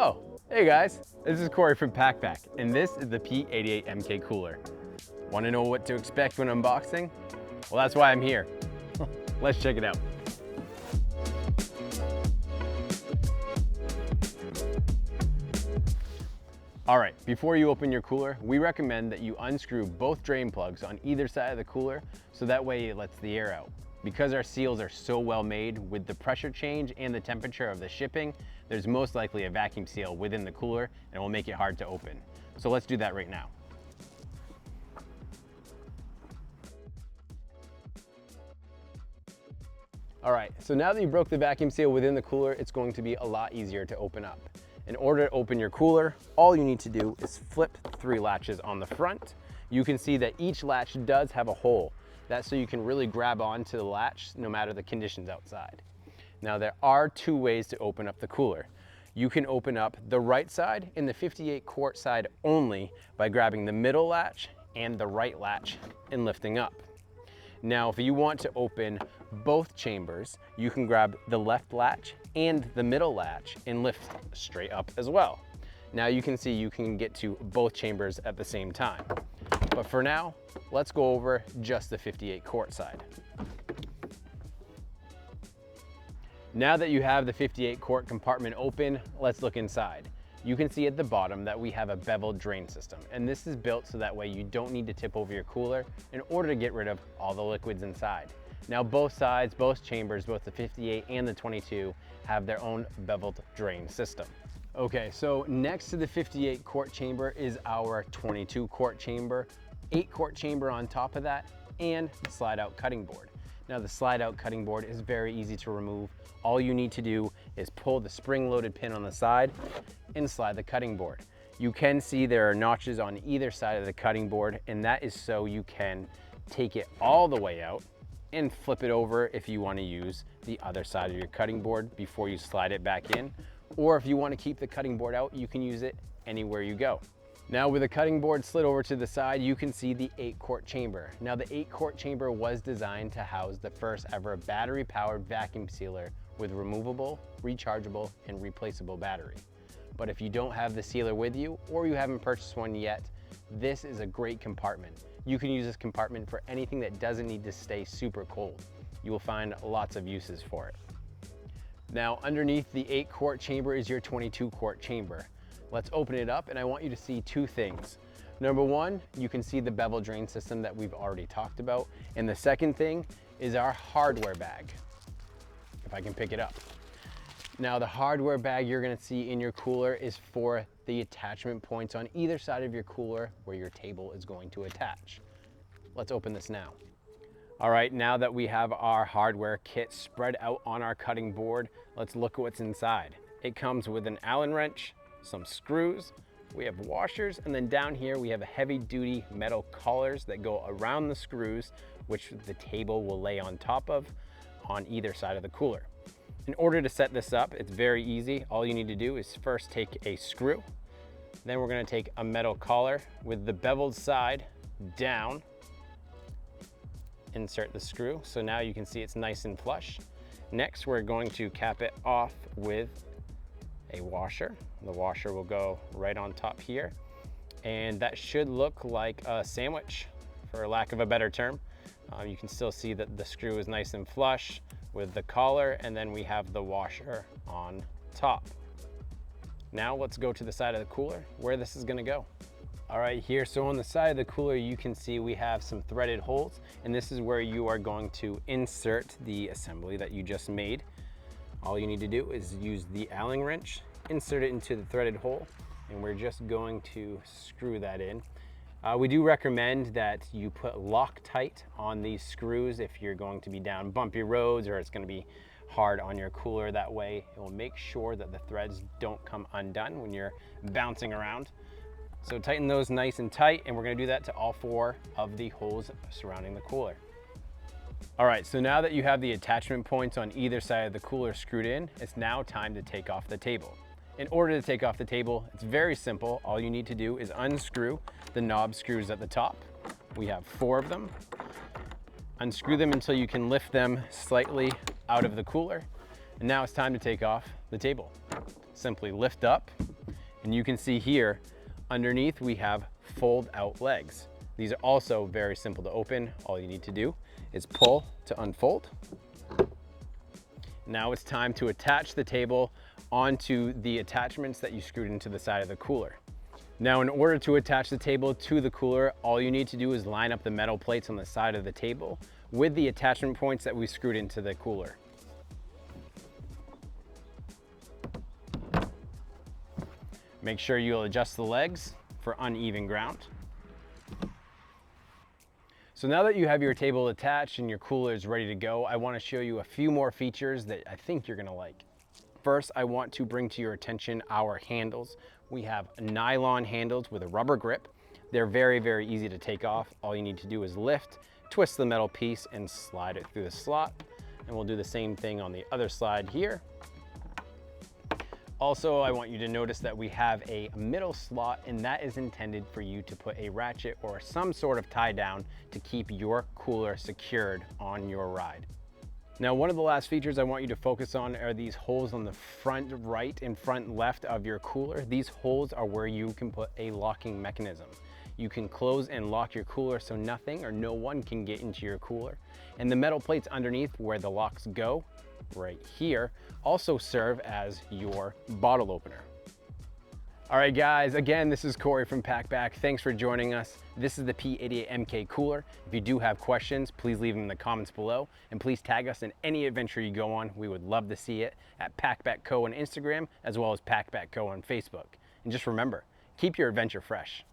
Oh, hey guys, this is Corey from PacBak, and this is the P88-MK cooler. Want to know what to expect when unboxing? Well, that's why I'm here. Let's check it out. All right, before you open your cooler, we recommend that you unscrew both drain plugs on either side of the cooler so that way it lets the air out. Because our seals are so well made, with the pressure change and the temperature of the shipping, there's most likely a vacuum seal within the cooler and it will make it hard to open. So let's do that right now. All right, so now that you broke the vacuum seal within the cooler, it's going to be a lot easier to open up. In order to open your cooler, all you need to do is flip 3 latches on the front. You can see that each latch does have a hole. That's so you can really grab onto the latch no matter the conditions outside. Now there are 2 ways to open up the cooler. You can open up the right side and the 58 quart side only by grabbing the middle latch and the right latch and lifting up. Now if you want to open both chambers, you can grab the left latch and the middle latch and lift straight up as well. Now you can see you can get to both chambers at the same time. But for now, let's go over just the 58 quart side. Now that you have the 58 quart compartment open, let's look inside. You can see at the bottom that we have a beveled drain system, and this is built so that way you don't need to tip over your cooler in order to get rid of all the liquids inside. Now both sides, both chambers, both the 58 and the 22 have their own beveled drain system. Okay, so next to the 58 quart chamber is our 22 quart chamber, 8 quart chamber on top of that, and slide out cutting board. Now the slide out cutting board is very easy to remove. All you need to do is pull the spring loaded pin on the side and slide the cutting board. You can see there are notches on either side of the cutting board, and that is so you can take it all the way out and flip it over if you want to use the other side of your cutting board before you slide it back in. Or if you want to keep the cutting board out, you can use it anywhere you go. Now with the cutting board slid over to the side, you can see the 8 quart chamber. Now the 8 quart chamber was designed to house the first ever battery powered vacuum sealer with removable, rechargeable, and replaceable battery. But if you don't have the sealer with you or you haven't purchased one yet, this is a great compartment. You can use this compartment for anything that doesn't need to stay super cold. You will find lots of uses for it. Now underneath the 8 quart chamber is your 22 quart chamber. Let's open it up and I want you to see 2 things. Number 1, you can see the bevel drain system that we've already talked about. And the second thing is our hardware bag, if I can pick it up. Now the hardware bag you're gonna see in your cooler is for the attachment points on either side of your cooler where your table is going to attach. Let's open this now. All right, now that we have our hardware kit spread out on our cutting board, let's look at what's inside. It comes with an Allen wrench, some screws, we have washers, and then down here we have a heavy duty metal collars that go around the screws, which the table will lay on top of on either side of the cooler. In order to set this up, it's very easy. All you need to do is first take a screw, then we're gonna take a metal collar with the beveled side down, insert the screw. So now you can see it's nice and flush. Next, we're going to cap it off with a washer. The washer will go right on top here. And that should look like a sandwich, for lack of a better term. You can still see that the screw is nice and flush with the collar, and then we have the washer on top. Now let's go to the side of the cooler where this is gonna go. All right, here, so on the side of the cooler, you can see we have some threaded holes, and this is where you are going to insert the assembly that you just made. All you need to do is use the Allen wrench, insert it into the threaded hole, and we're just going to screw that in. We do recommend that you put Loctite on these screws if you're going to be down bumpy roads or it's going to be hard on your cooler. That way it will make sure that the threads don't come undone when you're bouncing around. So tighten those nice and tight, and we're going to do that to all 4 of the holes surrounding the cooler. All right, so now that you have the attachment points on either side of the cooler screwed in, it's now time to take off the table. In order to take off the table, it's very simple. All you need to do is unscrew the knob screws at the top. We have 4 of them. Unscrew them until you can lift them slightly out of the cooler. And now it's time to take off the table. Simply lift up And you can see here, underneath we have fold out legs. These are also very simple to open. All you need to do is pull to unfold. Now it's time to attach the table onto the attachments that you screwed into the side of the cooler. Now, in order to attach the table to the cooler, all you need to do is line up the metal plates on the side of the table with the attachment points that we screwed into the cooler. Make sure you'll adjust the legs for uneven ground. So now that you have your table attached and your cooler is ready to go, I want to show you a few more features that I think you're going to like. First, I want to bring to your attention our handles. We have nylon handles with a rubber grip. They're very, very easy to take off. All you need to do is lift, twist the metal piece, and slide it through the slot. And we'll do the same thing on the other side here. Also, I want you to notice that we have a middle slot, and that is intended for you to put a ratchet or some sort of tie down to keep your cooler secured on your ride. Now, one of the last features I want you to focus on are these holes on the front right and front left of your cooler. These holes are where you can put a locking mechanism. You can close and lock your cooler so nothing or no one can get into your cooler. And the metal plates underneath where the locks go, right here, also serve as your bottle opener. All right, guys, again, this is Corey from PacBak. Thanks for joining us. This is the P88-MK cooler. If you do have questions, please leave them in the comments below, and please tag us in any adventure you go on. We would love to see it at PacBak Co on Instagram, as well as PacBak Co on Facebook. And just remember, keep your adventure fresh.